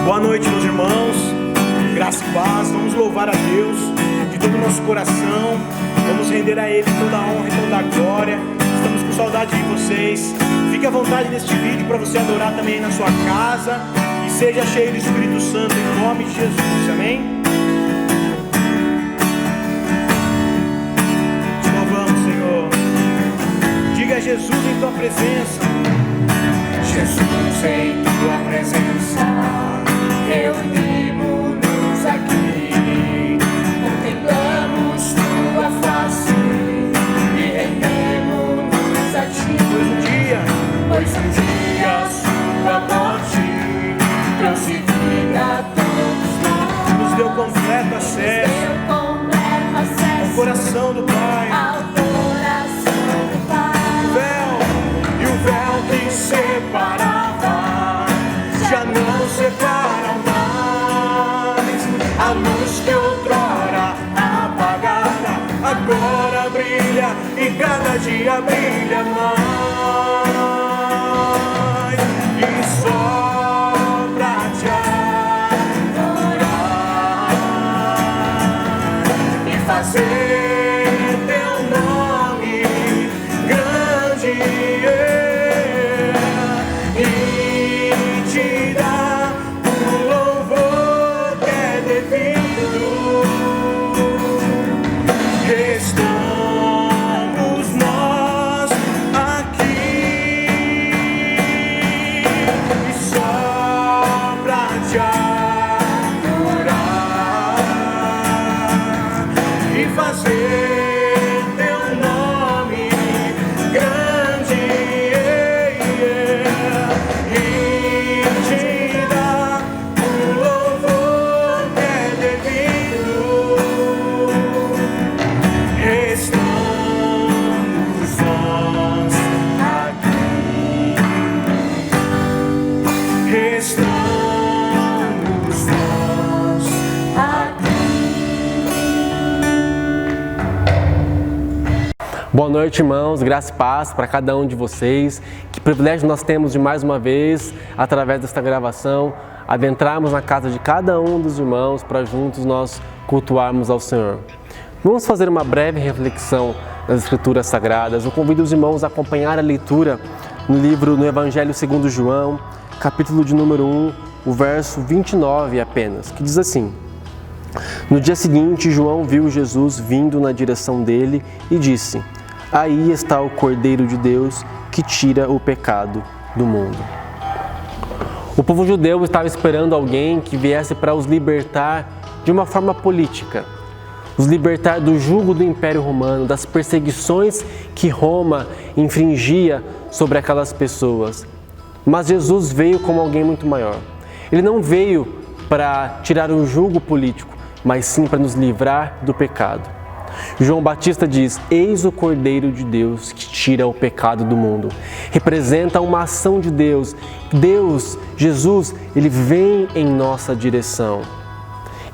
Boa noite, meus irmãos, graça e paz. Vamos louvar a Deus de todo o nosso coração, vamos render a Ele toda a honra e toda a glória. Estamos com saudade de vocês. Fique à vontade neste vídeo para você adorar também na sua casa e seja cheio do Espírito Santo em nome de Jesus, amém? Te louvamos, Senhor. Diga Jesus em tua presença. Jesus em tua presença, reunimos-nos aqui, contemplamos tua face e rendemos-nos a ti. Pois um dia sua morte trouxe vida a todos nós, nos deu completo acesso ao coração do Pai. E o véu que separava já não separa mais. A luz que outrora apagada agora brilha e cada dia brilha mais. E só pra te adorar e fazer teu nome grande e te dar o louvor que é devido. Estamos nós aqui e só pra te adorar e fazer teu nome grande e te dar o louvor que é devido. Estamos nós aqui. Estamos nós aqui. Boa noite, irmãos, graça e paz para cada um de vocês. Que privilégio nós temos de mais uma vez, através desta gravação, adentrarmos na casa de cada um dos irmãos para juntos nós cultuarmos ao Senhor. Vamos fazer uma breve reflexão das Escrituras Sagradas. Eu convido os irmãos a acompanhar a leitura no Evangelho segundo João, capítulo de número 1, o verso 29 apenas, que diz assim: No dia seguinte, João viu Jesus vindo na direção dele e disse: Aí está o Cordeiro de Deus que tira o pecado do mundo. O povo judeu estava esperando alguém que viesse para os libertar de uma forma política, os libertar do jugo do Império Romano, das perseguições que Roma infringia sobre aquelas pessoas. Mas Jesus veio como alguém muito maior. Ele não veio para tirar um jugo político, mas sim para nos livrar do pecado. João Batista diz: Eis o Cordeiro de Deus que tira o pecado do mundo. Representa uma ação de Deus. Deus, Jesus, Ele vem em nossa direção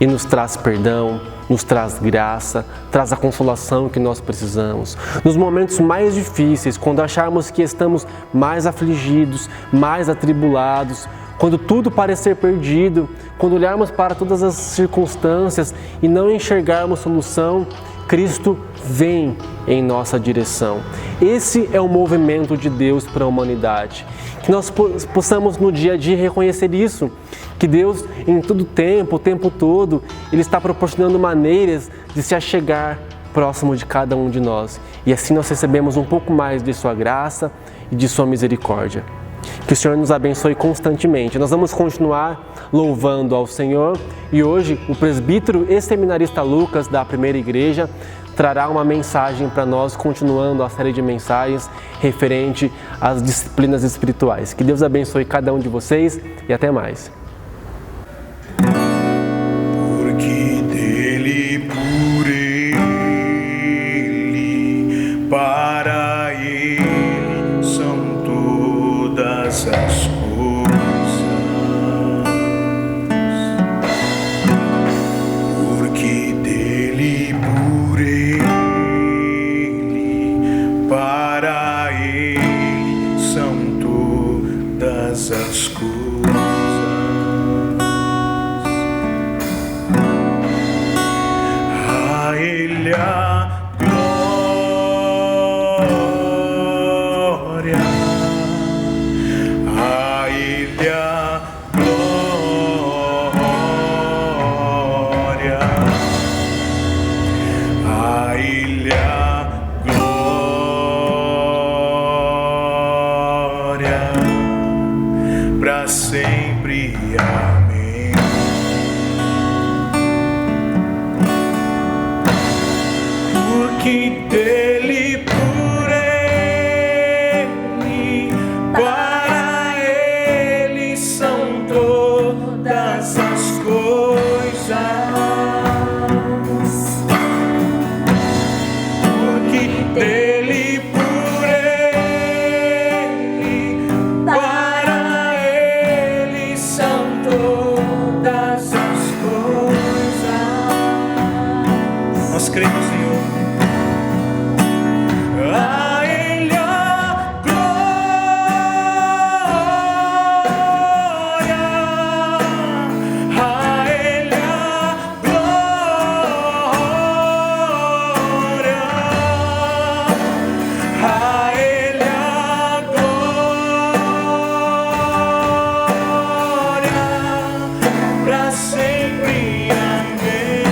e nos traz perdão, nos traz graça, traz a consolação que nós precisamos. Nos momentos mais difíceis, quando acharmos que estamos mais afligidos, mais atribulados, quando tudo parecer perdido, quando olharmos para todas as circunstâncias e não enxergarmos solução, Cristo vem em nossa direção. Esse é o movimento de Deus para a humanidade. Que nós possamos no dia a dia reconhecer isso, que Deus em todo tempo, o tempo todo, Ele está proporcionando maneiras de se achegar próximo de cada um de nós. E assim nós recebemos um pouco mais de Sua graça e de Sua misericórdia. Que o Senhor nos abençoe constantemente. Nós vamos continuar louvando ao Senhor e hoje o presbítero e seminarista Lucas da Primeira Igreja trará uma mensagem para nós, continuando a série de mensagens referente às disciplinas espirituais. Que Deus abençoe cada um de vocês e até mais. Porque dele, por ele, para ele são todas as coisas. Porque dele, por ele, para ele são todas as coisas. sempre. Amém. Porque dele, por ele, para ele são todas as coisas. Porque dele, por ele, para ele são todas as coisas. Nós cremos, Senhor. A Ele a glória, a Ele a glória, a Ele a glória, para sempre. Amém.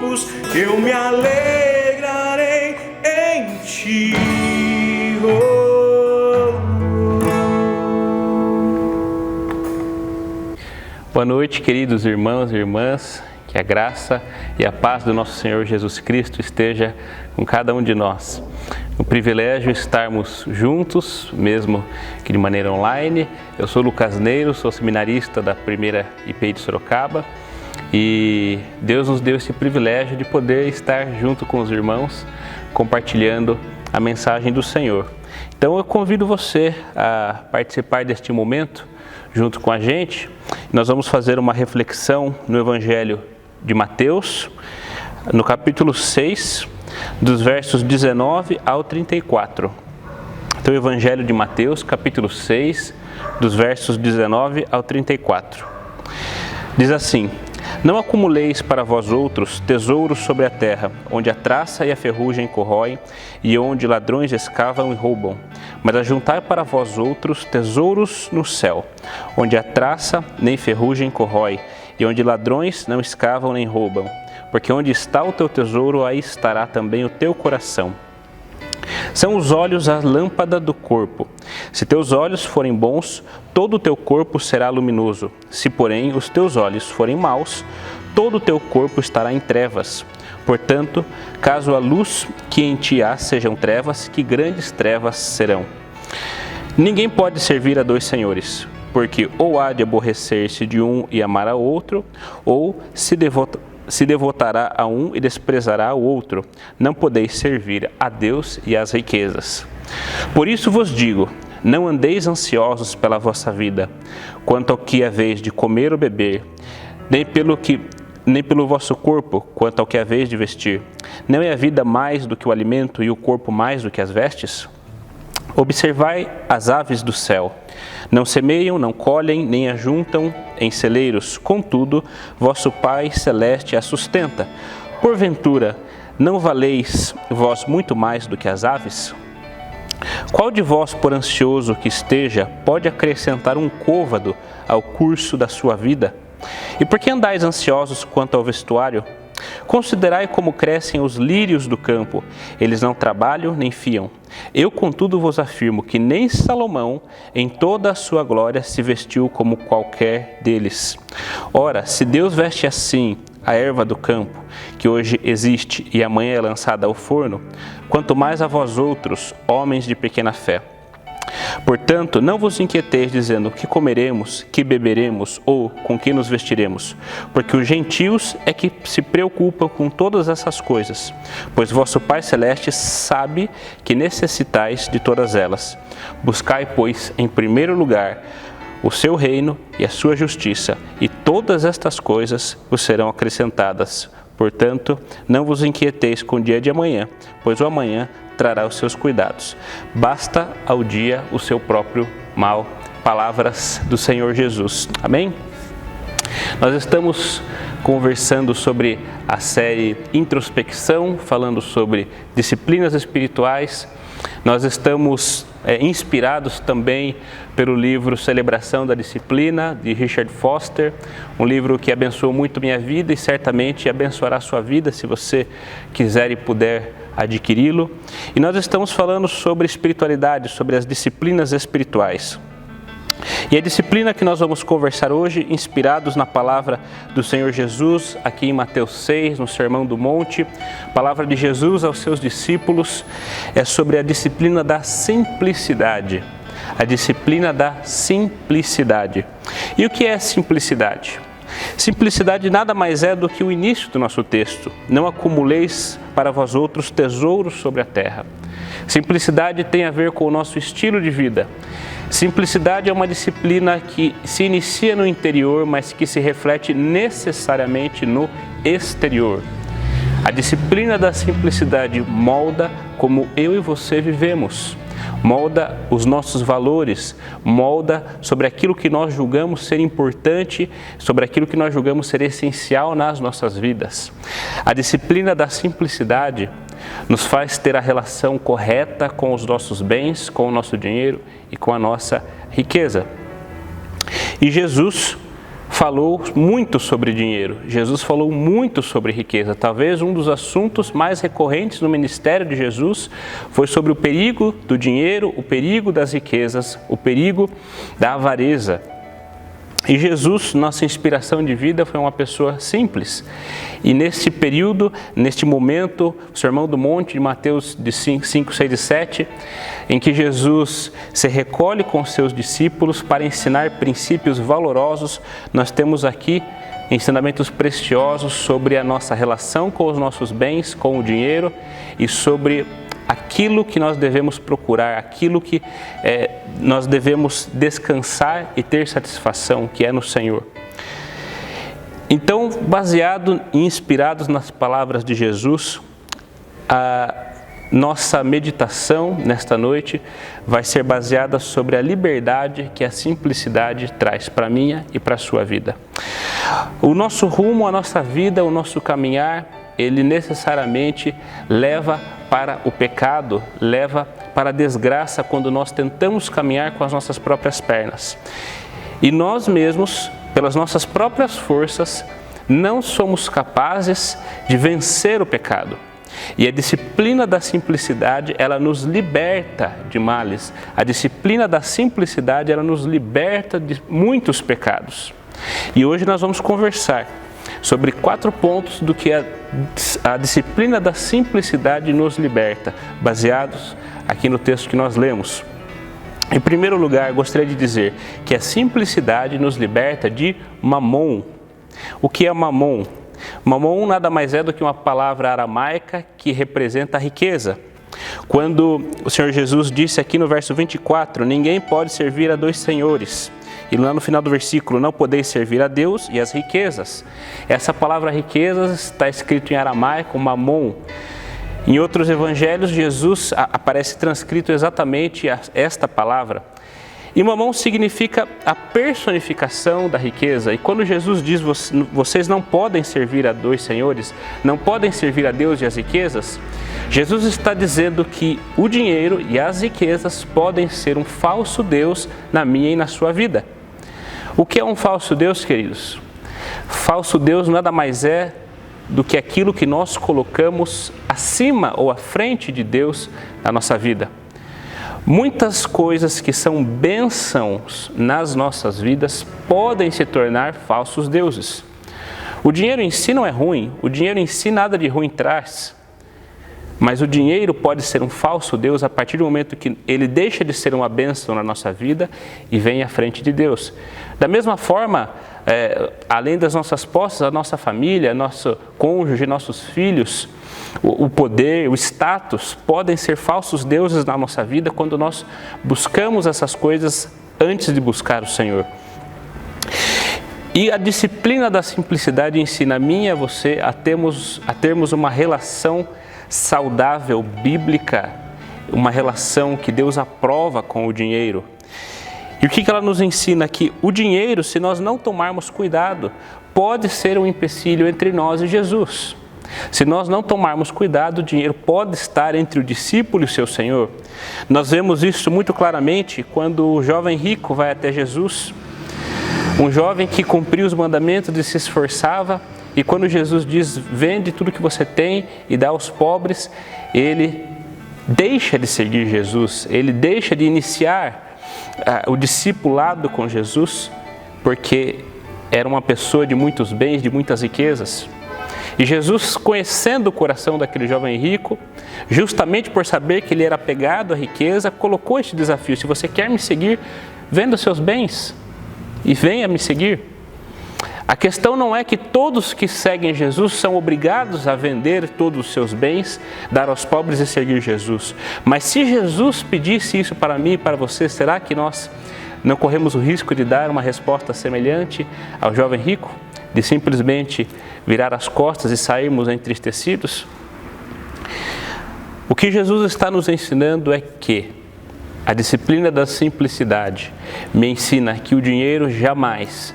poucos, eu me alegrarei em ti. Boa noite, queridos irmãos e irmãs. Que a graça e a paz do nosso Senhor Jesus Cristo esteja com cada um de nós. Um privilégio estarmos juntos, mesmo que de maneira online. Eu sou Lucas Neiro, sou seminarista da primeira IPI de Sorocaba e Deus nos deu esse privilégio de poder estar junto com os irmãos, compartilhando a mensagem do Senhor. Então eu convido você a participar deste momento junto com a gente. Nós vamos fazer uma reflexão no Evangelho de Mateus, no capítulo 6, dos versos 19 ao 34. Então, o Evangelho de Mateus, capítulo 6, dos versos 19 ao 34. Diz assim: Não acumuleis para vós outros tesouros sobre a terra, onde a traça e a ferrugem corroem, e onde ladrões escavam e roubam. Mas ajuntai para vós outros tesouros no céu, onde a traça nem ferrugem corrói, e onde ladrões não escavam nem roubam. Porque onde está o teu tesouro, aí estará também o teu coração. São os olhos a lâmpada do corpo. Se teus olhos forem bons, todo o teu corpo será luminoso. Se, porém, os teus olhos forem maus, todo o teu corpo estará em trevas. Portanto, caso a luz que em ti há sejam trevas, que grandes trevas serão. Ninguém pode servir a dois senhores, porque ou há de aborrecer-se de um e amar ao outro, ou se devotará a um e desprezará o outro. Não podeis servir a Deus e às riquezas. Por isso vos digo, não andeis ansiosos pela vossa vida, quanto ao que haveis de comer ou beber, nem pelo vosso corpo, quanto ao que haveis de vestir. Não é a vida mais do que o alimento e o corpo mais do que as vestes? Observai as aves do céu. Não semeiam, não colhem, nem ajuntam em celeiros. Contudo, vosso Pai Celeste as sustenta. Porventura, não valeis vós muito mais do que as aves? Qual de vós, por ansioso que esteja, pode acrescentar um côvado ao curso da sua vida? E por que andais ansiosos quanto ao vestuário? Considerai como crescem os lírios do campo, eles não trabalham nem fiam. Eu, contudo, vos afirmo que nem Salomão, em toda a sua glória, se vestiu como qualquer deles. Ora, se Deus veste assim a erva do campo, que hoje existe e amanhã é lançada ao forno, quanto mais a vós outros, homens de pequena fé. Portanto, não vos inquieteis dizendo que comeremos, que beberemos ou com que nos vestiremos, porque os gentios é que se preocupam com todas essas coisas, pois vosso Pai Celeste sabe que necessitais de todas elas. Buscai, pois, em primeiro lugar o seu reino e a sua justiça, e todas estas coisas vos serão acrescentadas. Portanto, não vos inquieteis com o dia de amanhã, pois o amanhã trará os seus cuidados. Basta ao dia o seu próprio mal. Palavras do Senhor Jesus. Amém? Nós estamos conversando sobre a série Introspecção, falando sobre disciplinas espirituais. Nós estamos inspirados também pelo livro Celebração da Disciplina, de Richard Foster, um livro que abençoou muito minha vida e certamente abençoará a sua vida se você quiser e puder adquiri-lo. E nós estamos falando sobre espiritualidade, sobre as disciplinas espirituais. E a disciplina que nós vamos conversar hoje, inspirados na palavra do Senhor Jesus, aqui em Mateus 6, no Sermão do Monte, a palavra de Jesus aos seus discípulos, é sobre a disciplina da simplicidade. A disciplina da simplicidade. E o que é simplicidade? Simplicidade nada mais é do que o início do nosso texto. Não acumuleis para vós outros tesouros sobre a terra. Simplicidade tem a ver com o nosso estilo de vida. Simplicidade é uma disciplina que se inicia no interior, mas que se reflete necessariamente no exterior. A disciplina da simplicidade molda como eu e você vivemos. Molda os nossos valores, molda sobre aquilo que nós julgamos ser importante, sobre aquilo que nós julgamos ser essencial nas nossas vidas. A disciplina da simplicidade nos faz ter a relação correta com os nossos bens, com o nosso dinheiro e com a nossa riqueza. E Jesus falou muito sobre dinheiro, Jesus falou muito sobre riqueza. Talvez um dos assuntos mais recorrentes no ministério de Jesus foi sobre o perigo do dinheiro, o perigo das riquezas, o perigo da avareza. E Jesus, nossa inspiração de vida, foi uma pessoa simples. E neste período, neste momento, o Sermão do Monte de Mateus 5, 6 e 7, em que Jesus se recolhe com seus discípulos para ensinar princípios valorosos, nós temos aqui ensinamentos preciosos sobre a nossa relação com os nossos bens, com o dinheiro e sobre aquilo que nós devemos procurar, aquilo que nós devemos descansar e ter satisfação, que é no Senhor. Então, baseado e inspirados nas palavras de Jesus, a nossa meditação nesta noite vai ser baseada sobre a liberdade que a simplicidade traz para a minha e para a sua vida. O nosso rumo, a nossa vida, o nosso caminhar, ele necessariamente leva para o pecado, leva para a desgraça quando nós tentamos caminhar com as nossas próprias pernas. E nós mesmos, pelas nossas próprias forças, não somos capazes de vencer o pecado. E a disciplina da simplicidade, ela nos liberta de males. A disciplina da simplicidade, ela nos liberta de muitos pecados. E hoje nós vamos conversar sobre 4 pontos do que a disciplina da simplicidade nos liberta, baseados aqui no texto que nós lemos. Em primeiro lugar, gostaria de dizer que a simplicidade nos liberta de mamon. O que é mamon? Mamon nada mais é do que uma palavra aramaica que representa a riqueza. Quando o Senhor Jesus disse aqui no verso 24, ninguém pode servir a 2 senhores. E lá no final do versículo, não podeis servir a Deus e as riquezas. Essa palavra riquezas está escrito em aramaico, mamon. Em outros evangelhos, Jesus aparece transcrito exatamente esta palavra. E mamon significa a personificação da riqueza. E quando Jesus diz, vocês não podem servir a 2 senhores, não podem servir a Deus e as riquezas, Jesus está dizendo que o dinheiro e as riquezas podem ser um falso Deus na minha e na sua vida. O que é um falso Deus, queridos? Falso Deus nada mais é do que aquilo que nós colocamos acima ou à frente de Deus na nossa vida. Muitas coisas que são bênçãos nas nossas vidas podem se tornar falsos deuses. O dinheiro em si não é ruim, o dinheiro em si nada de ruim traz. Mas o dinheiro pode ser um falso Deus a partir do momento que ele deixa de ser uma bênção na nossa vida e vem à frente de Deus. Da mesma forma, além das nossas posses, a nossa família, nosso cônjuge, nossos filhos, o poder, o status, podem ser falsos deuses na nossa vida quando nós buscamos essas coisas antes de buscar o Senhor. E a disciplina da simplicidade ensina a mim e a você a termos uma relação saudável, bíblica, uma relação que Deus aprova com o dinheiro. E o que ela nos ensina? Que o dinheiro, se nós não tomarmos cuidado, pode ser um empecilho entre nós e Jesus. Se nós não tomarmos cuidado, o dinheiro pode estar entre o discípulo e o seu Senhor. Nós vemos isso muito claramente quando o jovem rico vai até Jesus. Um jovem que cumpriu os mandamentos e se esforçava. E quando Jesus diz, vende tudo que você tem e dá aos pobres, ele deixa de seguir Jesus, ele deixa de iniciar o discipulado com Jesus, porque era uma pessoa de muitos bens, de muitas riquezas. E Jesus, conhecendo o coração daquele jovem rico, justamente por saber que ele era apegado à riqueza, colocou este desafio: se você quer me seguir, venda os seus bens e venha me seguir. A questão não é que todos que seguem Jesus são obrigados a vender todos os seus bens, dar aos pobres e seguir Jesus. Mas se Jesus pedisse isso para mim e para você, será que nós não corremos o risco de dar uma resposta semelhante ao jovem rico? De simplesmente virar as costas e sairmos entristecidos? O que Jesus está nos ensinando é que a disciplina da simplicidade me ensina que o dinheiro jamais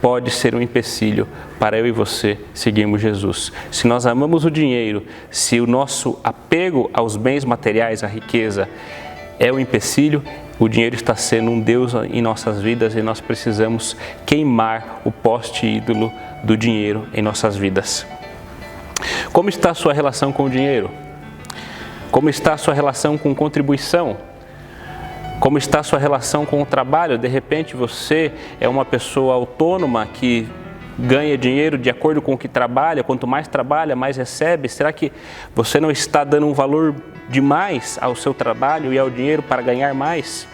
pode ser um empecilho para eu e você seguirmos Jesus. Se nós amamos o dinheiro, se o nosso apego aos bens materiais, à riqueza, é um empecilho, o dinheiro está sendo um Deus em nossas vidas e nós precisamos queimar o poste ídolo do dinheiro em nossas vidas. Como está a sua relação com o dinheiro? Como está a sua relação com contribuição? Como está a sua relação com o trabalho? De repente você é uma pessoa autônoma que ganha dinheiro de acordo com o que trabalha, quanto mais trabalha, mais recebe. Será que você não está dando um valor demais ao seu trabalho e ao dinheiro para ganhar mais?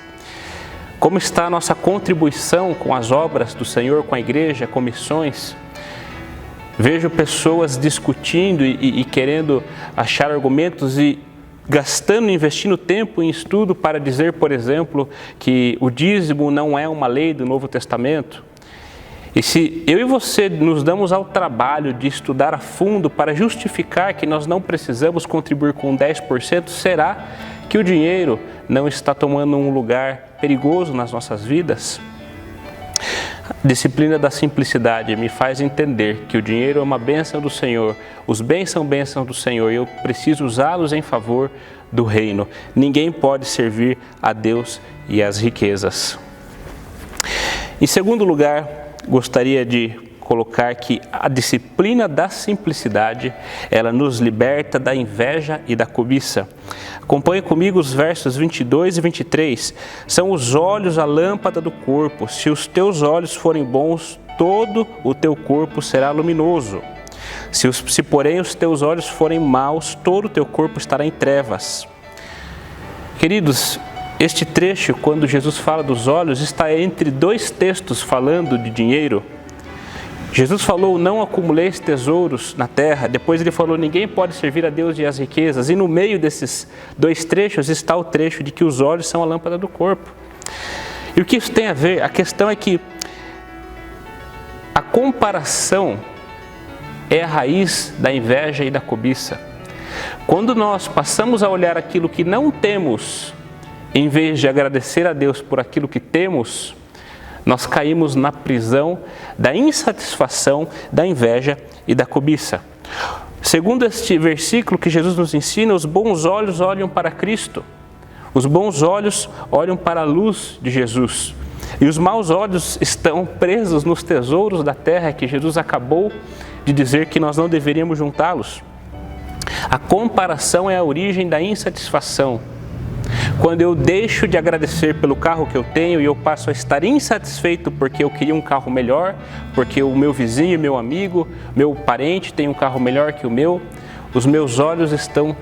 Como está a nossa contribuição com as obras do Senhor, com a igreja, com missões? Vejo pessoas discutindo e querendo achar argumentos e gastando, investindo tempo em estudo para dizer, por exemplo, que o dízimo não é uma lei do Novo Testamento. E se eu e você nos damos ao trabalho de estudar a fundo para justificar que nós não precisamos contribuir com 10%, será que o dinheiro não está tomando um lugar perigoso nas nossas vidas? A disciplina da simplicidade me faz entender que o dinheiro é uma bênção do Senhor, os bens são bênçãos do Senhor e eu preciso usá-los em favor do reino. Ninguém pode servir a Deus e às riquezas. Em segundo lugar, gostaria de colocar que a disciplina da simplicidade, ela nos liberta da inveja e da cobiça. Acompanhe comigo os versos 22 e 23. São os olhos a lâmpada do corpo. Se os teus olhos forem bons, todo o teu corpo será luminoso. Se porém os teus olhos forem maus, todo o teu corpo estará em trevas. Queridos, este trecho, quando Jesus fala dos olhos, está entre dois textos falando de dinheiro. Jesus falou, não acumuleis tesouros na terra. Depois ele falou, ninguém pode servir a Deus e as riquezas. E no meio desses dois trechos está o trecho de que os olhos são a lâmpada do corpo. E o que isso tem a ver? A questão é que a comparação é a raiz da inveja e da cobiça. Quando nós passamos a olhar aquilo que não temos, em vez de agradecer a Deus por aquilo que temos, nós caímos na prisão da insatisfação, da inveja e da cobiça. Segundo este versículo que Jesus nos ensina, os bons olhos olham para Cristo. Os bons olhos olham para a luz de Jesus. E os maus olhos estão presos nos tesouros da terra que Jesus acabou de dizer que nós não deveríamos juntá-los. A comparação é a origem da insatisfação. Quando eu deixo de agradecer pelo carro que eu tenho e eu passo a estar insatisfeito porque eu queria um carro melhor, porque o meu vizinho, meu amigo, meu parente tem um carro melhor que o meu, os meus olhos estão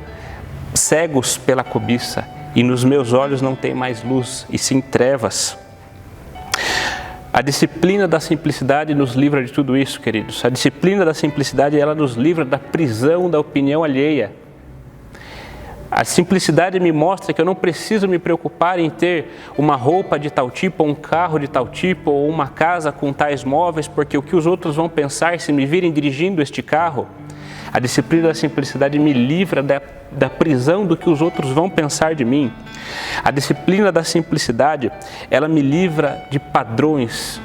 cegos pela cobiça e nos meus olhos não tem mais luz e sim trevas. A disciplina da simplicidade nos livra de tudo isso, queridos. A disciplina da simplicidade, ela nos livra da prisão da opinião alheia. A simplicidade me mostra que eu não preciso me preocupar em ter uma roupa de tal tipo, ou um carro de tal tipo, ou uma casa com tais móveis, porque o que os outros vão pensar se me virem dirigindo este carro. A disciplina da simplicidade me livra da prisão do que os outros vão pensar de mim. A disciplina da simplicidade, ela me livra de padrões.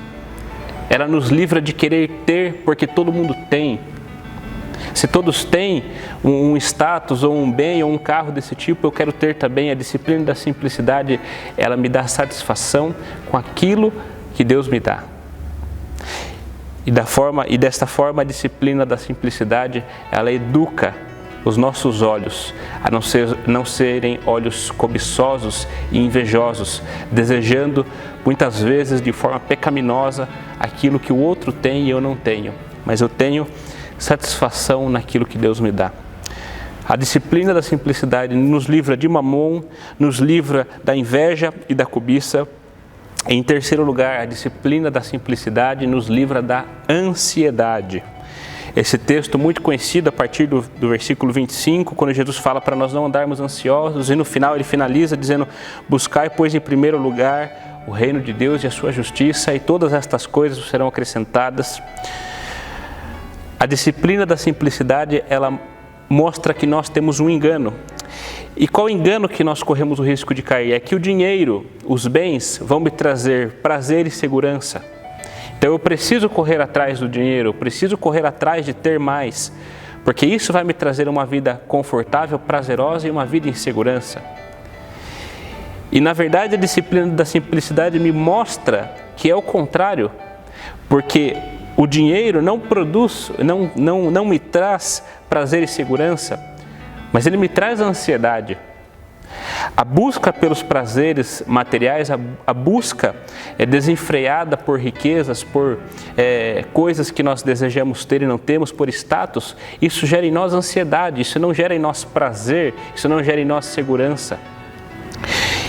Ela nos livra de querer ter porque todo mundo tem. Se todos têm um status ou um bem ou um carro desse tipo, eu quero ter também. A disciplina da simplicidade, ela me dá satisfação com aquilo que Deus me dá. E desta forma, a disciplina da simplicidade, ela educa os nossos olhos a não serem olhos cobiçosos e invejosos, desejando muitas vezes de forma pecaminosa aquilo que o outro tem e eu não tenho, mas eu tenho satisfação naquilo que Deus me dá. A disciplina da simplicidade nos livra de mamon, nos livra da inveja e da cobiça. Em terceiro lugar, a disciplina da simplicidade nos livra da ansiedade. Esse texto muito conhecido a partir do versículo 25, quando Jesus fala para nós não andarmos ansiosos, e no final ele finaliza dizendo, buscai, pois, em primeiro lugar o reino de Deus e a sua justiça, e todas estas coisas serão acrescentadas. A disciplina da simplicidade, ela mostra que nós temos um engano. E qual engano que nós corremos o risco de cair? É que o dinheiro, os bens, vão me trazer prazer e segurança. Então eu preciso correr atrás do dinheiro, eu preciso correr atrás de ter mais, porque isso vai me trazer uma vida confortável, prazerosa e uma vida em segurança. E na verdade a disciplina da simplicidade me mostra que é o contrário, porque o dinheiro não produz, não me traz prazer e segurança, mas ele me traz ansiedade. A busca pelos prazeres materiais, a busca é desenfreada por riquezas, por coisas que nós desejamos ter e não temos, por status. Isso gera em nós ansiedade, isso não gera em nós prazer, isso não gera em nós segurança.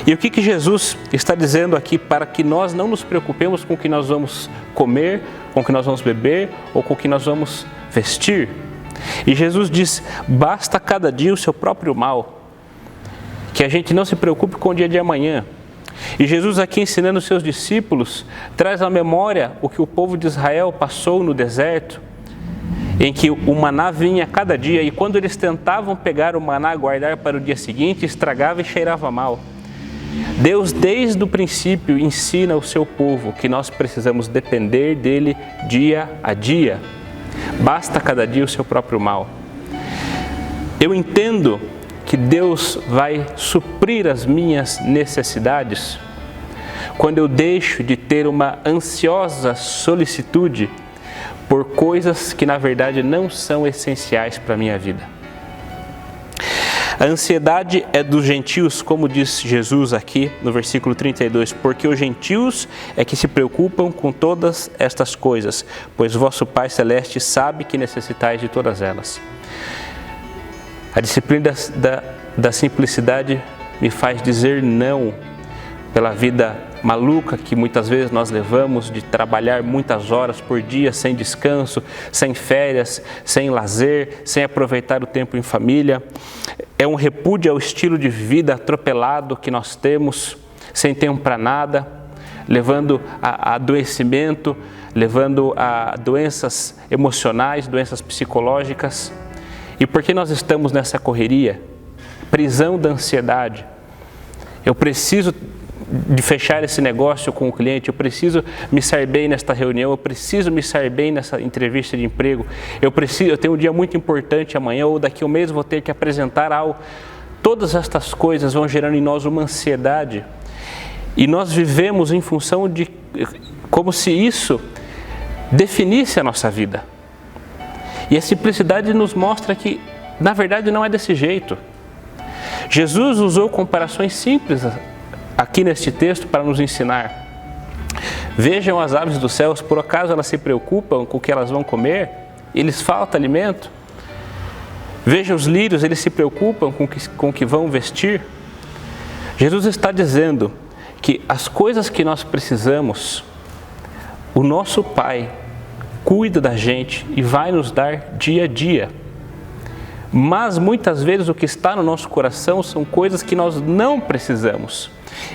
E o que Jesus está dizendo aqui para que nós não nos preocupemos com o que nós vamos comer, com o que nós vamos beber ou com o que nós vamos vestir? E Jesus diz, basta cada dia o seu próprio mal. Que a gente não se preocupe com o dia de amanhã. E Jesus aqui ensinando os seus discípulos, traz à memória o que o povo de Israel passou no deserto, em que o maná vinha a cada dia, e quando eles tentavam pegar o maná e guardar para o dia seguinte, estragava e cheirava mal. Deus, desde o princípio, ensina ao seu povo que nós precisamos depender dele dia a dia. Basta cada dia o seu próprio mal. Eu entendo que Deus vai suprir as minhas necessidades quando eu deixo de ter uma ansiosa solicitude por coisas que na verdade não são essenciais para a minha vida. A ansiedade é dos gentios, como diz Jesus aqui no versículo 32, porque os gentios é que se preocupam com todas estas coisas, pois vosso Pai Celeste sabe que necessitais de todas elas. A disciplina da simplicidade me faz dizer não pela vida maluca que muitas vezes nós levamos de trabalhar muitas horas por dia sem descanso, sem férias, sem lazer, sem aproveitar o tempo em família. É um repúdio ao estilo de vida atropelado que nós temos, sem tempo para nada, levando a adoecimento, levando a doenças emocionais, doenças psicológicas. E por que nós estamos nessa correria? Prisão da ansiedade. Eu preciso de fechar esse negócio com o cliente, eu preciso me sair bem nesta reunião, eu preciso me sair bem nessa entrevista de emprego, eu tenho um dia muito importante amanhã ou daqui a um mês vou ter que apresentar algo. Todas estas coisas vão gerando em nós uma ansiedade e nós vivemos em função de como se isso definisse a nossa vida. E a simplicidade nos mostra que, na verdade, não é desse jeito. Jesus usou comparações simples aqui neste texto para nos ensinar. Vejam as aves dos céus, por acaso elas se preocupam com o que elas vão comer? Eles falta alimento? Vejam os lírios, eles se preocupam com o que vão vestir? Jesus está dizendo que as coisas que nós precisamos, o nosso Pai cuida da gente e vai nos dar dia a dia. Mas muitas vezes o que está no nosso coração são coisas que nós não precisamos.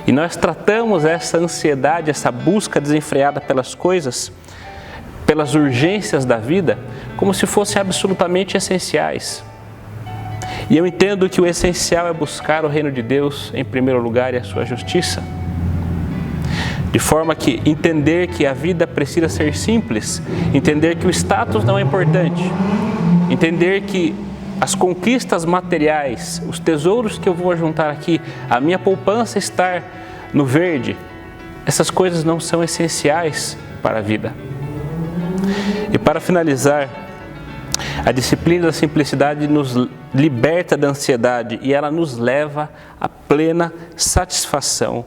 E nós tratamos essa ansiedade, essa busca desenfreada pelas coisas, pelas urgências da vida, como se fossem absolutamente essenciais. E eu entendo que o essencial é buscar o reino de Deus em primeiro lugar e a sua justiça. De forma que entender que a vida precisa ser simples, entender que o status não é importante, entender que as conquistas materiais, os tesouros que eu vou juntar aqui, a minha poupança estar no verde, essas coisas não são essenciais para a vida. E para finalizar, a disciplina da simplicidade nos liberta da ansiedade e ela nos leva à plena satisfação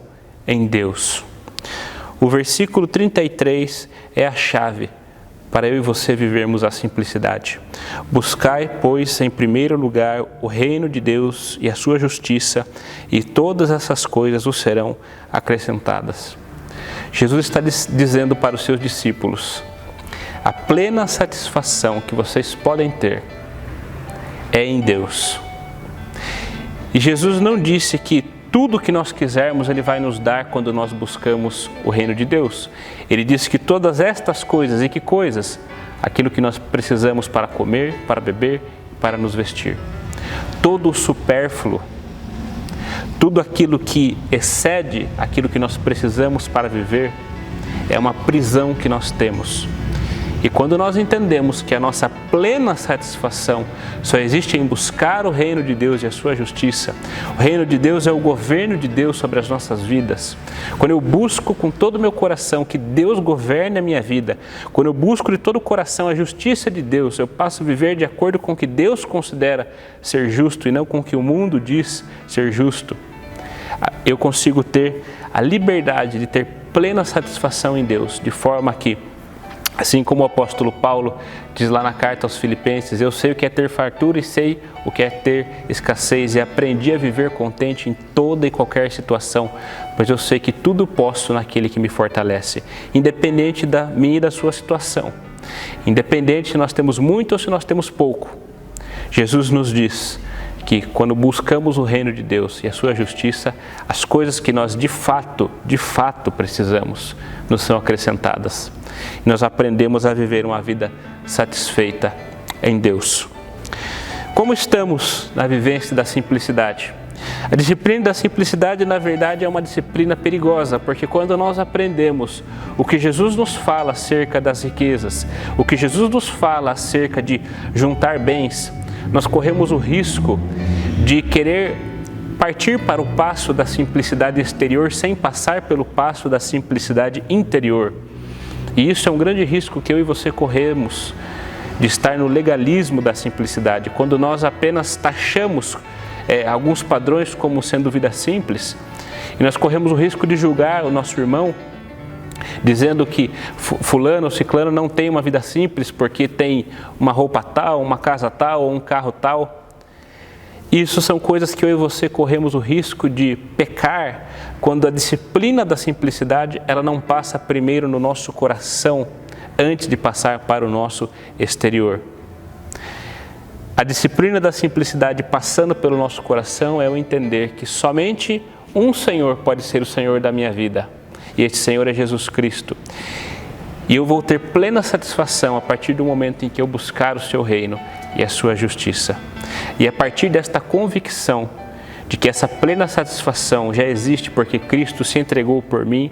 em Deus. O versículo 33 é a chave para eu e você vivermos a simplicidade. Buscai, pois, em primeiro lugar o reino de Deus e a sua justiça, e todas essas coisas vos serão acrescentadas. Jesus está dizendo para os seus discípulos, a plena satisfação que vocês podem ter é em Deus. E Jesus não disse que tudo que nós quisermos Ele vai nos dar quando nós buscamos o reino de Deus. Ele disse que todas estas coisas, e que coisas? Aquilo que nós precisamos para comer, para beber, para nos vestir. Todo o supérfluo, tudo aquilo que excede aquilo que nós precisamos para viver, é uma prisão que nós temos. E quando nós entendemos que a nossa plena satisfação só existe em buscar o reino de Deus e a sua justiça, o reino de Deus é o governo de Deus sobre as nossas vidas. Quando eu busco com todo o meu coração que Deus governe a minha vida, quando eu busco de todo o coração a justiça de Deus, eu passo a viver de acordo com o que Deus considera ser justo e não com o que o mundo diz ser justo. Eu consigo ter a liberdade de ter plena satisfação em Deus, de forma que, assim como o apóstolo Paulo diz lá na carta aos Filipenses, eu sei o que é ter fartura e sei o que é ter escassez e aprendi a viver contente em toda e qualquer situação, pois eu sei que tudo posso naquele que me fortalece, independente da minha e da sua situação, independente se nós temos muito ou se nós temos pouco. Jesus nos diz que quando buscamos o reino de Deus e a sua justiça, as coisas que nós de fato precisamos nos são acrescentadas. E nós aprendemos a viver uma vida satisfeita em Deus. Como estamos na vivência da simplicidade? A disciplina da simplicidade, na verdade, é uma disciplina perigosa, porque quando nós aprendemos o que Jesus nos fala acerca das riquezas, o que Jesus nos fala acerca de juntar bens, nós corremos o risco de querer partir para o passo da simplicidade exterior sem passar pelo passo da simplicidade interior. E isso é um grande risco que eu e você corremos, de estar no legalismo da simplicidade, quando nós apenas taxamos alguns padrões como sendo vida simples, e nós corremos o risco de julgar o nosso irmão, dizendo que fulano ou ciclano não tem uma vida simples porque tem uma roupa tal, uma casa tal ou um carro tal. Isso são coisas que eu e você corremos o risco de pecar quando a disciplina da simplicidade ela não passa primeiro no nosso coração antes de passar para o nosso exterior. A disciplina da simplicidade passando pelo nosso coração é o entender que somente um Senhor pode ser o Senhor da minha vida. E esse Senhor é Jesus Cristo. E eu vou ter plena satisfação a partir do momento em que eu buscar o seu reino e a sua justiça. E a partir desta convicção de que essa plena satisfação já existe porque Cristo se entregou por mim,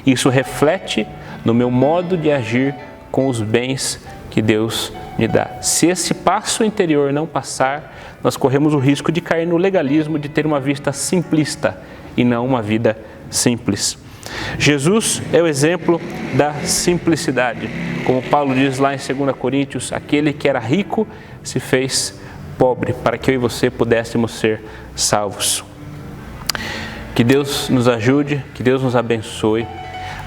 isso reflete no meu modo de agir com os bens que Deus me dá. Se esse passo interior não passar, nós corremos o risco de cair no legalismo, de ter uma vista simplista e não uma vida simples. Jesus é o exemplo da simplicidade. Como Paulo diz lá em 2 Coríntios, aquele que era rico se fez pobre para que eu e você pudéssemos ser salvos. Que Deus nos ajude, que Deus nos abençoe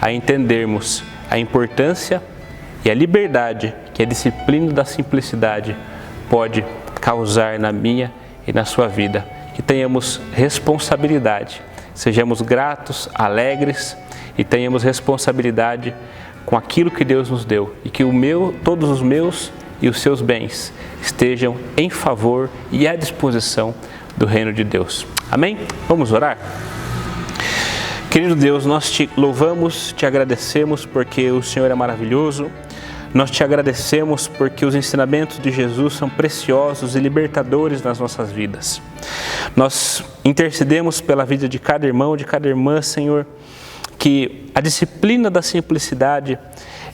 a entendermos a importância e a liberdade que a disciplina da simplicidade pode causar na minha e na sua vida. Que tenhamos responsabilidade, sejamos gratos, alegres e tenhamos responsabilidade com aquilo que Deus nos deu e que todos os meus e os seus bens estejam em favor e à disposição do reino de Deus. Amém? Vamos orar? Querido Deus, nós te louvamos, te agradecemos porque o Senhor é maravilhoso. Nós te agradecemos porque os ensinamentos de Jesus são preciosos e libertadores nas nossas vidas. Nós intercedemos pela vida de cada irmão, de cada irmã, Senhor, que a disciplina da simplicidade,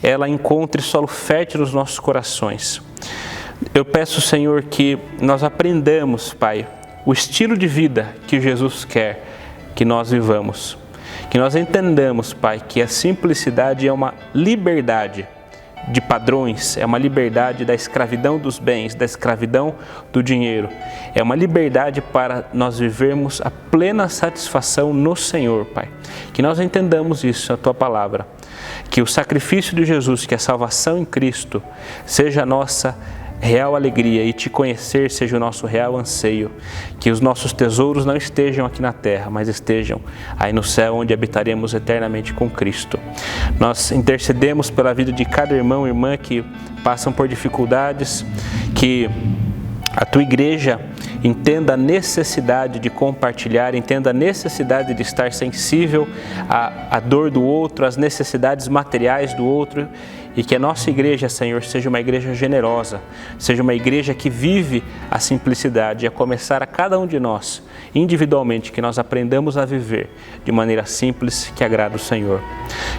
ela encontre solo fértil nos nossos corações. Eu peço, Senhor, que nós aprendamos, Pai, o estilo de vida que Jesus quer que nós vivamos. Que nós entendamos, Pai, que a simplicidade é uma liberdade de padrões, é uma liberdade da escravidão dos bens, da escravidão do dinheiro. É uma liberdade para nós vivermos a plena satisfação no Senhor, Pai. Que nós entendamos isso, a Tua palavra. Que o sacrifício de Jesus, que a salvação em Cristo, seja a nossa real alegria e te conhecer seja o nosso real anseio. Que os nossos tesouros não estejam aqui na terra, mas estejam aí no céu, onde habitaremos eternamente com Cristo. Nós intercedemos pela vida de cada irmão e irmã que passam por dificuldades, que a Tua igreja entenda a necessidade de compartilhar, entenda a necessidade de estar sensível à dor do outro, às necessidades materiais do outro, e que a nossa igreja, Senhor, seja uma igreja generosa, seja uma igreja que vive a simplicidade, e a começar a cada um de nós, individualmente, que nós aprendamos a viver de maneira simples que agrada o Senhor.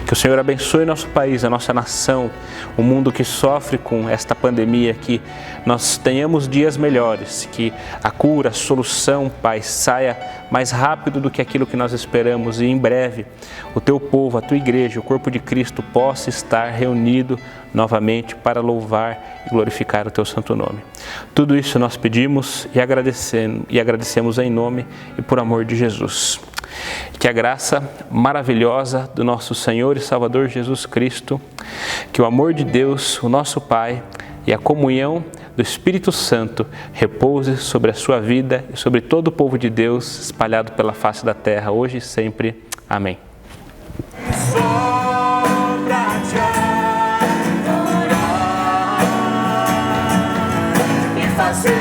Que o Senhor abençoe nosso país, a nossa nação, o mundo que sofre com esta pandemia, que nós tenhamos dias melhores, que a cura, a solução, Pai, saia mais rápido do que aquilo que nós esperamos e em breve o Teu povo, a Tua igreja, o corpo de Cristo possa estar reunido novamente para louvar e glorificar o Teu santo nome. Tudo isso nós pedimos e agradecemos em nome e por amor de Jesus. Que a graça maravilhosa do nosso Senhor e Salvador Jesus Cristo, que o amor de Deus, o nosso Pai, e a comunhão do Espírito Santo repouse sobre a sua vida e sobre todo o povo de Deus espalhado pela face da terra, hoje e sempre. Amém. Só pra te adorar e fazer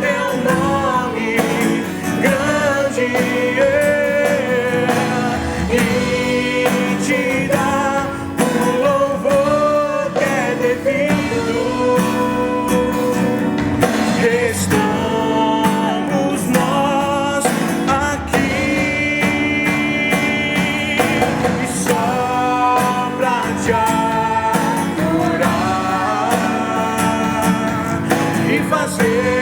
teu nome grande e te dar o louvor que é devido. Estamos nós aqui e só pra te adorar e fazer